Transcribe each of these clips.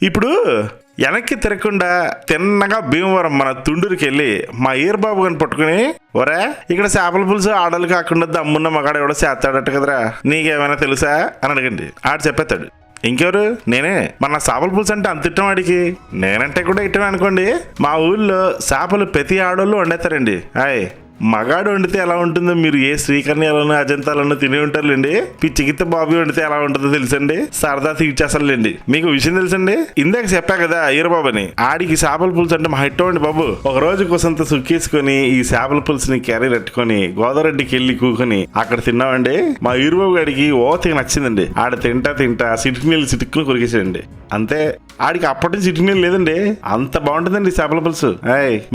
ఇప్పుడు వెనక్కి తిరగకుండా తిన్నగా భీమవరం మన తుండూరుకి వెళ్ళి మా ఈరబాబు గారిని పట్టుకుని, ఒరే ఇక్కడ చేపల పులుసు ఆడలు కాకుండా దమ్మున్న మగాడు ఎవడో చేస్తాడట కదరా, నీకేమైనా తెలుసా అని అడగండి. ఆడు చెప్పేస్తాడు. ఇంకెవరు? నేనే. మన చేపల పులుసు అంటే అంత ఇట్టం వాడికి, నేనంటే కూడా ఇట్టం అనుకోండి. మా ఊళ్ళో చేపలు ప్రతి ఆడోళ్ళు వండేస్తారండి. మగాడు వండితే ఎలా ఉంటుందో మీరు ఏ శ్రీకన్యాలను అజంతాలను తిని ఉంటారులేండి. పిచ్చిగిత్త బాబు వండితే ఎలా ఉంటుందో తెలుసండి. సరదా తీర్చేస్తారులేండి. మీకు విషయం తెలుసండి, ఇందాక చెప్పా కదా ఈరబాబు అని, ఆడికి చేపల పులుసు అంటే మా ఇట్టం అండి బాబు. ఒక రోజు కోసంత సుక్కేసుకొని ఈ చేపల పులుసుని క్యారీ పెట్టుకొని గోదావరెడ్డికి వెళ్ళి కూకొని అక్కడ తిన్నామండి. మా ఈరబాబు గారికి ఓతకి నచ్చిందండి. ఆడ తింటా సిటికి సిటుక్కుని కొరికేసాడండి. అంతే. ఆడికి అప్పటి నుంచి సిటికి లేదండి. అంత బాగుంటుందండి చేపల పులుసు.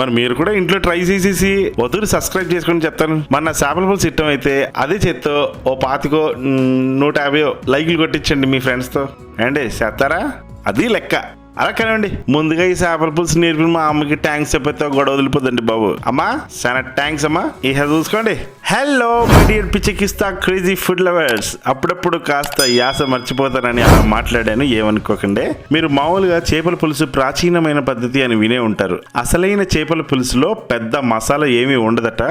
మరి మీరు కూడా ఇంట్లో ట్రై చేసేసి వదురు సబ్స్క్రైబ్ చేసుకుని చెప్తాను. మన చేపల పులుసు ఇష్టం అయితే అదే చేత్తో ఓ 25 150 లైకులు కొట్టించండి మీ ఫ్రెండ్స్తో. అండి చేస్తారా? అది లెక్క. అలా కానివ్వండి. ముందుగా ఈ చేపల పులుసు నేర్పిన మా అమ్మకి థ్యాంక్స్ చెప్పితే గొడవ వదిలిపోదండి బాబు. అమ్మా చాలా థ్యాంక్స్ అమ్మా. ఇక చూసుకోండి. Hello my dear పిచ్చకిస్తా crazy food lovers. అప్పుడప్పుడు కాస్త యాస మర్చిపోతానని అలా మాట్లాడాను, ఏమనుకోకండి. మీరు మామూలుగా చేపల పులుసు ప్రాచీనమైన పద్ధతి అని వినే ఉంటారు. అసలైన చేపల పులుసులో పెద్ద మసాలా ఏమీ ఉండదట.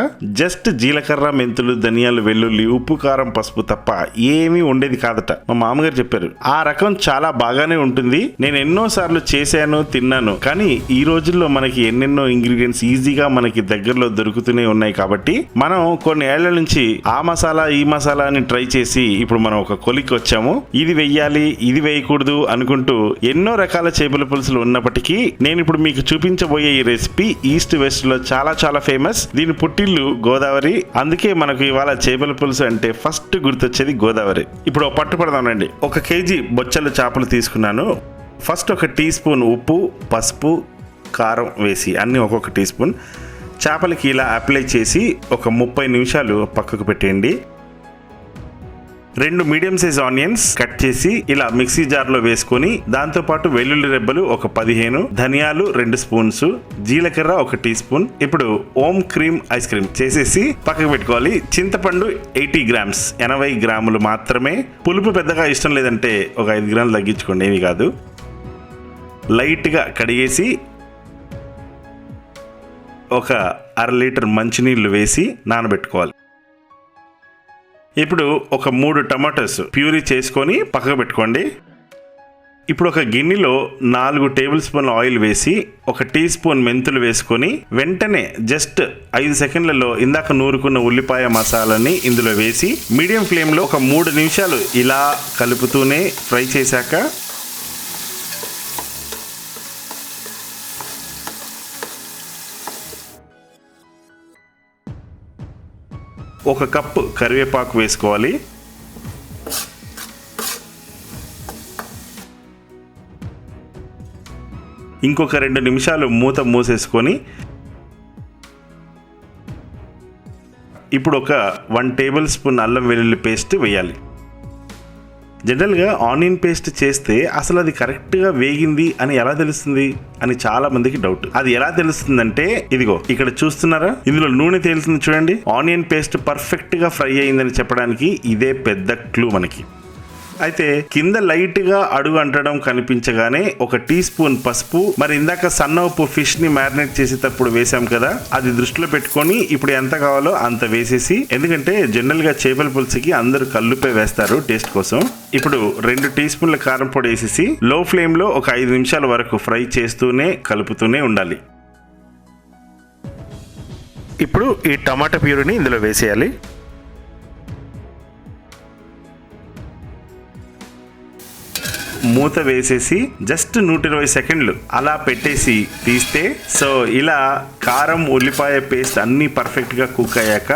జస్ట్ జీలకర్ర, మెంతులు, ధనియాలు, వెల్లుల్లి, ఉప్పు, కారం, పసుపు తప్ప ఏమీ ఉండేది కాదట. మా మామగారు చెప్పారు. ఆ రకం చాలా బాగానే ఉంటుంది. నేను ఎన్నోసార్లు చేశాను, తిన్నాను. కానీ ఈ రోజుల్లో మనకి ఎన్నెన్నో ఇంగ్రీడియంట్స్ ఈజీగా మనకి దగ్గరలో దొరుకుతూనే ఉన్నాయి కాబట్టి మనం కొన్ని ఏళ్ల నుంచి ఆ మసాలా ఈ మసాలా అని ట్రై చేసి ఇప్పుడు మనం ఒక కొలికి వచ్చాము. ఇది వెయ్యాలి, ఇది వేయకూడదు అనుకుంటూ ఎన్నో రకాల చేపల పులుసులు ఉన్నప్పటికీ నేను ఇప్పుడు మీకు చూపించబోయే ఈ రెసిపీ ఈస్ట్ వెస్ట్ లో చాలా చాలా ఫేమస్. దీని పుట్టిల్లు గోదావరి. అందుకే మనకు ఇవాళ చేపల పులుసు అంటే ఫస్ట్ గుర్తొచ్చేది గోదావరి. ఇప్పుడు పట్టుపడదామండి. 1 కేజీ బొచ్చలు చేపలు తీసుకున్నాను. ఫస్ట్ 1 టీ స్పూన్ ఉప్పు, పసుపు, కారం వేసి అన్నీ ఒక్కొక్క టీ స్పూన్ చేపలకి ఇలా అప్లై చేసి ఒక 30 నిమిషాలు పక్కకు పెట్టేయండి. 2 మీడియం సైజ్ ఆనియన్స్ కట్ చేసి ఇలా మిక్సీ జార్లో వేసుకొని దాంతోపాటు వెల్లుల్లి రెబ్బలు ఒక 15, ధనియాలు 2 స్పూన్స్, జీలకర్ర 1 టీ స్పూన్. ఇప్పుడు ఓమ్ క్రీమ్ ఐస్ క్రీమ్ చేసేసి పక్కకు పెట్టుకోవాలి. చింతపండు 80 గ్రామ్స్, 80 గ్రాములు మాత్రమే. పులుపు పెద్దగా ఇష్టం లేదంటే ఒక 5 గ్రాములు తగ్గించుకోండి, ఏమి కాదు. లైట్గా కడిగేసి ఒక 1/2 లీటర్ మంచినీళ్ళు వేసి నానబెట్టుకోవాలి. ఇప్పుడు ఒక 3 టమాటోస్ ప్యూరీ చేసుకొని పక్కకు పెట్టుకోండి. ఇప్పుడు ఒక గిన్నెలో 4 టేబుల్ స్పూన్ల ఆయిల్ వేసి 1 టీ స్పూన్ మెంతులు వేసుకొని వెంటనే జస్ట్ 5 సెకండ్లలో ఇందాక నూరుకున్న ఉల్లిపాయ మసాలాని ఇందులో వేసి మీడియం ఫ్లేమ్లో ఒక 3 నిమిషాలు ఇలా కలుపుతూనే ఫ్రై చేశాక ఒక కప్పు కరివేపాకు వేసుకోవాలి. ఇంకొక 2 నిమిషాలు మూత మూసేసుకొని ఇప్పుడు ఒక 1 టేబుల్ స్పూన్ అల్లం వెల్లుల్లి పేస్ట్ వేయాలి. జనరల్గా ఆనియన్ పేస్ట్ చేస్తే అసలు అది కరెక్ట్గా వేగింది అని ఎలా తెలుస్తుంది అని చాలా మందికి డౌట్. అది ఎలా తెలుస్తుందంటే ఇదిగో ఇక్కడ చూస్తున్నారా, ఇందులో నూనె తేలుతుంది చూడండి. ఆనియన్ పేస్ట్ పర్ఫెక్ట్గా ఫ్రై అయిందని చెప్పడానికి ఇదే పెద్ద క్లూ మనకి. అయితే కింద లైట్గా అడుగు అంటడం కనిపించగానే 1 టీ స్పూన్ పసుపు, మరి ఇందాక సన్న ఉప్పు ఫిష్ ని మ్యారినేట్ చేసేటప్పుడు వేసాం కదా, అది దృష్టిలో పెట్టుకొని ఇప్పుడు ఎంత కావాలో అంత వేసేసి, ఎందుకంటే జనరల్ గా చేపల పులుసుకి అందరూ కల్లుపై వేస్తారు టేస్ట్ కోసం. ఇప్పుడు 2 టీ స్పూన్ల కారం పొడి వేసేసి లో ఫ్లేమ్ లో ఒక 5 నిమిషాల వరకు ఫ్రై చేస్తూనే కలుపుతూనే ఉండాలి. ఇప్పుడు ఈ టమాటా ప్యూరీని ఇందులో వేసేయాలి. మూత వేసేసి జస్ట్ 120 సెకండ్లు అలా పెట్టేసి తీస్తే, సో ఇలా కారం, ఉల్లిపాయ పేస్ట్ అన్నీ పర్ఫెక్ట్గా కుక్ అయ్యాక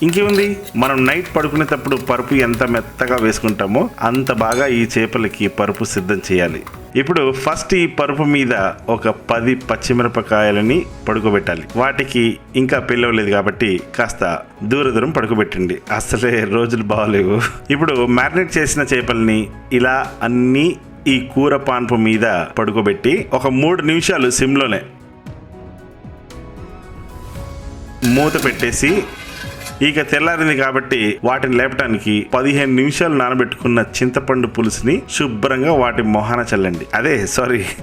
ఇంకేముంది, మనం నైట్ పడుకునేటప్పుడు పరుపు ఎంత మెత్తగా వేసుకుంటామో అంత బాగా ఈ చేపలకి పరుపు సిద్ధం చేయాలి. ఇప్పుడు ఫస్ట్ ఈ పరుపు మీద ఒక 10 పచ్చిమిరపకాయలని పడుకోబెట్టాలి. వాటికి ఇంకా పెళ్ళవలేదు కాబట్టి కాస్త దూరం పడుకోబెట్టండి, అసలే రోజులు బాగలేవు. ఇప్పుడు మ్యారినేట్ చేసిన చేపల్ని ఇలా అన్ని ఈ కూర పాన్పు మీద పడుకోబెట్టి ఒక 3 నిమిషాలు సిమ్లోనే మూత పెట్టేసి ఇక తెల్లారింది కాబట్టి వాటిని లేపడానికి 15 నిమిషాలు నానబెట్టుకున్న చింతపండు పులుసుని శుభ్రంగా వాటి మొహాన చల్లండి.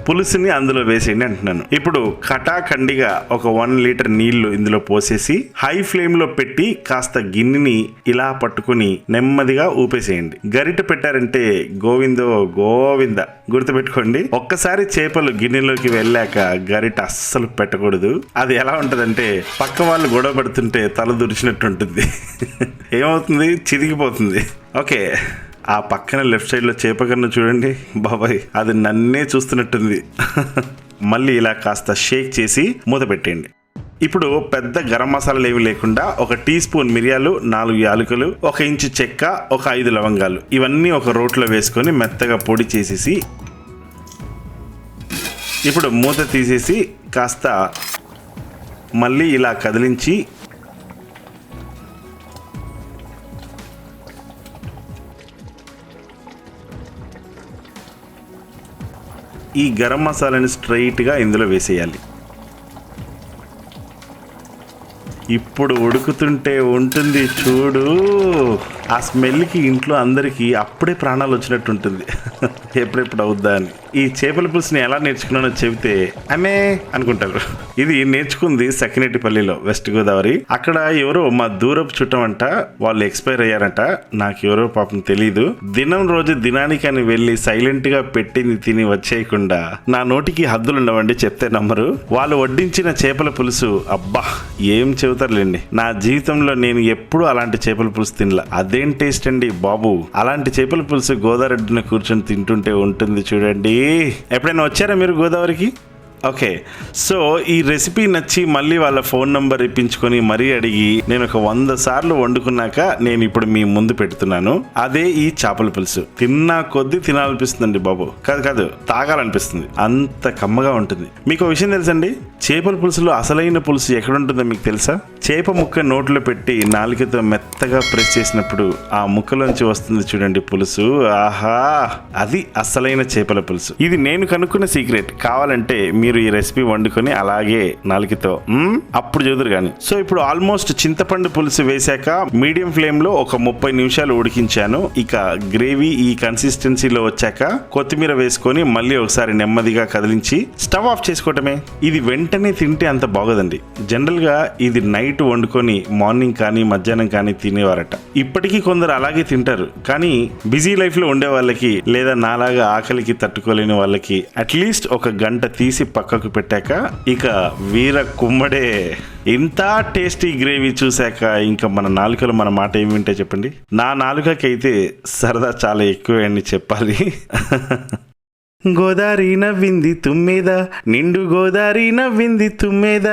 పులుసుని అందులో వేసేయండి అంటున్నాను. ఇప్పుడు కటాఖండిగా ఒక 1 లీటర్ నీళ్లు ఇందులో పోసేసి హై ఫ్లేమ్ లో పెట్టి కాస్త గిన్నెని ఇలా పట్టుకుని నెమ్మదిగా ఊపేసేయండి. గరిట పెట్టారంటే గోవిందో గోవింద. గుర్తుపెట్టుకోండి, ఒక్కసారి చేపలు గిన్నెలోకి వెళ్ళాక గరిట అస్సలు పెట్టకూడదు. అది ఎలా ఉంటదంటే పక్క వాళ్ళు గొడవ పడుతుంటే తల దురిచినట్టు ఉంటుంది. ఏమవుతుంది, చిరిగిపోతుంది. ఓకే, ఆ పక్కన లెఫ్ట్ సైడ్ లో చేప కన్ను చూడండి బాబాయ్, అది నన్నే చూస్తున్నట్టుంది. మళ్ళీ ఇలా కాస్త షేక్ చేసి మూత పెట్టేయండి. ఇప్పుడు పెద్ద గరం మసాలాలు ఏమి లేకుండా 1 టీ స్పూన్ మిరియాలు, 4 యాలకులు, 1 ఇంచు చెక్క, 5 లవంగాలు ఇవన్నీ ఒక రోట్లో వేసుకొని మెత్తగా పొడి చేసేసి ఇప్పుడు మూత తీసేసి కాస్త మళ్ళీ ఇలా కదిలించి ఈ గరం మసాలాని స్ట్రైట్గా ఇందులో వేసేయాలి. ఇప్పుడు ఉడుకుతుంటే ఉంటుంది చూడు, ఆ స్మెల్కి ఇంట్లో అందరికీ అప్పుడే ప్రాణాలు వచ్చినట్టు ఉంటుంది. ఎప్పుడెప్పుడు అవుద్దా అని. ఈ చేపల పులుసుని ఎలా నేర్చుకున్నానో చెబితే అమ్మే అనుకుంటారు. ఇది నేర్చుకుంది సకినేటిపల్లిలో, వెస్ట్ గోదావరి. అక్కడ ఎవరో మా దూరపు చుట్టమంట, వాళ్ళు ఎక్స్పైర్ అయ్యారంట. నాకు ఎవరో పాపం తెలీదు. దినం రోజు దినానికి అని వెళ్ళి సైలెంట్ గా పెట్టింది తిని వచ్చేయకుండా నా నోటికి హద్దులు ఉండవండి, చెప్తే నమ్మరు. వాళ్ళు వడ్డించిన చేపల పులుసు అబ్బా ఏం చెబుతారులేండి. నా జీవితంలో నేను ఎప్పుడూ అలాంటి చేపల పులుసు తినలా. అదేం టేస్ట్ అండి బాబు. అలాంటి చేపల పులుసు గోదావరిన కూర్చొని తింటుంటే ఉంటుంది చూడండి. ఎప్పుడైనా వచ్చారా మీరు గోదావరికి? ఓకే, సో ఈ రెసిపీ నచ్చి మళ్ళీ వాళ్ళ ఫోన్ నంబర్ ఇప్పించుకొని మరీ అడిగి నేను ఒక 100 సార్లు వండుకున్నాక నేను ఇప్పుడు మీ ముందు పెడుతున్నాను. అదే ఈ చేపల పులుసు. తిన్నా కొద్దీ తినాలనిపిస్తుందండి బాబు. కాదు తాగాలనిపిస్తుంది, అంత కమ్మగా ఉంటుంది. మీకు విషయం తెలుసండి, చేపల పులుసులో అసలైన పులుసు ఎక్కడుంటుందో మీకు తెలుసా? చేప ముక్క నోట్లో పెట్టి నాలుకతో మెత్తగా ప్రెస్ చేసినప్పుడు ఆ ముక్కలోంచి వస్తుంది చూడండి పులుసు. ఆహా, అది అసలైన చేపల పులుసు. ఇది నేను కనుక్కున్న సీక్రెట్. కావాలంటే మీరు ఈ రెసిపీ వండుకొని అలాగే నాలుకతో అప్పుడు చూదురు కానీ. సో ఇప్పుడు ఆల్మోస్ట్ చింతపండు పులుసు వేశాక మీడియం ఫ్లేమ్ లో ఒక 30 నిమిషాలు ఉడికించాను. ఇక గ్రేవీ ఈ కన్సిస్టెన్సీలో వచ్చాక కొత్తిమీర వేసుకొని మళ్ళీ ఒకసారి నెమ్మదిగా కదిలించి స్టవ్ ఆఫ్ చేసుకోవటమే. ఇది వెంటనే తింటే అంత బాగోదండి. జనరల్ గా ఇది నైట్ వండుకొని మార్నింగ్ కానీ మధ్యాహ్నం కానీ తినేవారట. ఇప్పటికీ కొందరు అలాగే తింటారు. కానీ బిజీ లైఫ్ లో ఉండే వాళ్ళకి లేదా నాలాగా ఆకలికి తట్టుకోలేని వాళ్ళకి అట్లీస్ట్ ఒక గంట తీసి పక్కకు పెట్టాక ఇక వీర కుమ్మడే. ఇంత టేస్టీ గ్రేవీ చూశాక ఇంకా మన నాలుకలు మన మాట ఏమి వింటే చెప్పండి. నా నాలుకకైతే సరదా చాలా ఎక్కువ అని చెప్పాలి. గోదారి నవ్వింది తుమ్మెద, నిండు గోదారి నవ్వింది తుమ్మెద,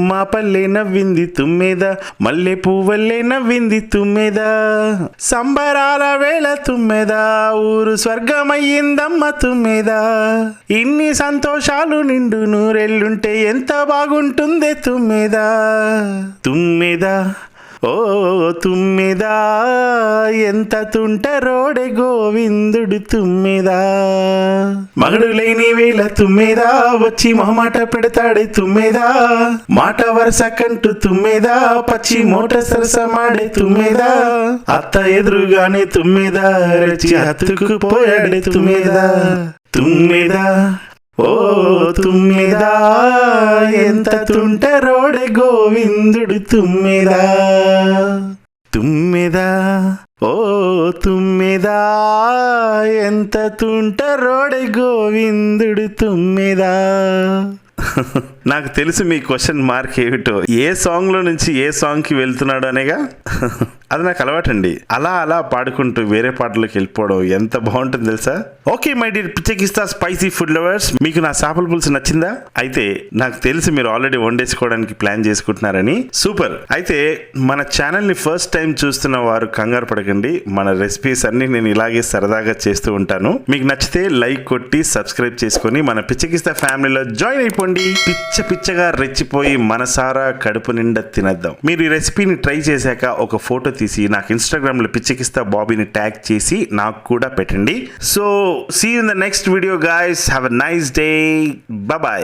మా పల్లె నవ్వింది తుమ్మెద, మల్లె పువ్వల్లే నవ్వింది తుమ్మెద, సంబరాల వేళ తుమ్మెద, ఊరు స్వర్గమయ్యిందమ్మ తుమ్మెద, ఇన్ని సంతోషాలు నిండు నూరెళ్ళుంటే ఎంత బాగుంటుందే తుమ్మెద. తుమ్మెద ఓ తుమ్మెదా, ఎంత తుంటరోడే గోవిందుడు తుమ్మెదా, మగడు లేని వేళ తుమ్మెదా, వచ్చి మొహమాట పెడతాడే తుమ్మెదా, మాట వరుస కంటూ తుమ్మెదా, పచ్చి మోట సరసమాడే తుమ్మెదా, అత్త ఎదురుగానే తుమ్మెదా, రచి హత్తుకుపోయాడే తుమ్మెదా. తుమ్మెదా ఓ తుమ్మెదా, ఎంత తుంటరోడే గోవిందుడు తుమ్మెదా. తుమ్మెదా ఓ తుమ్మెదా, ఎంత తుంటరోడే గోవిందుడు తుమ్మెదా. నాకు తెలుసు మీ క్వశ్చన్ మార్క్ ఏమిటో. ఏ సాంగ్ లో నుంచి ఏ సాంగ్ కి వెళ్తున్నాడు అనేగా. అది నాకు అలవాటండి. అలా అలా పాడుకుంటూ వేరే పాటలోకి వెళ్ళిపోవడం ఎంత బాగుంటుంది తెలుసా. Okay my dear పిచ్చకిస్తా spicy food lovers, మీకు నా చేపల పులుసు నచ్చిందా? అయితే నాకు తెలిసి మీరు ఆల్రెడీ వండేసుకోవడానికి ప్లాన్ చేసుకుంటున్నారని. సూపర్. అయితే మన ఛానల్ ని ఫస్ట్ టైం చూస్తున్న వారు కంగారు పడకండి. మన రెసిపీస్ అన్ని నేను ఇలాగే సరదాగా చేస్తూ ఉంటాను. మీకు నచ్చితే లైక్ కొట్టి సబ్స్క్రైబ్ చేసుకొని మన పిచ్చకిస్తా ఫ్యామిలీలో జాయిన్ అయిపోండి. పిచ్చగా రెచ్చిపోయి మనసారా కడుపు నిండా తినేద్దాం. మీరు ఈ రెసిపీని ట్రై చేశాక ఒక ఫోటో తీసి నాకు ఇన్స్టాగ్రామ్ లో పిచ్చకిస్తా బాబీని ట్యాగ్ చేసి నాకు కూడా పెట్టండి. So see you in the next video guys. Have a nice day. Bye by.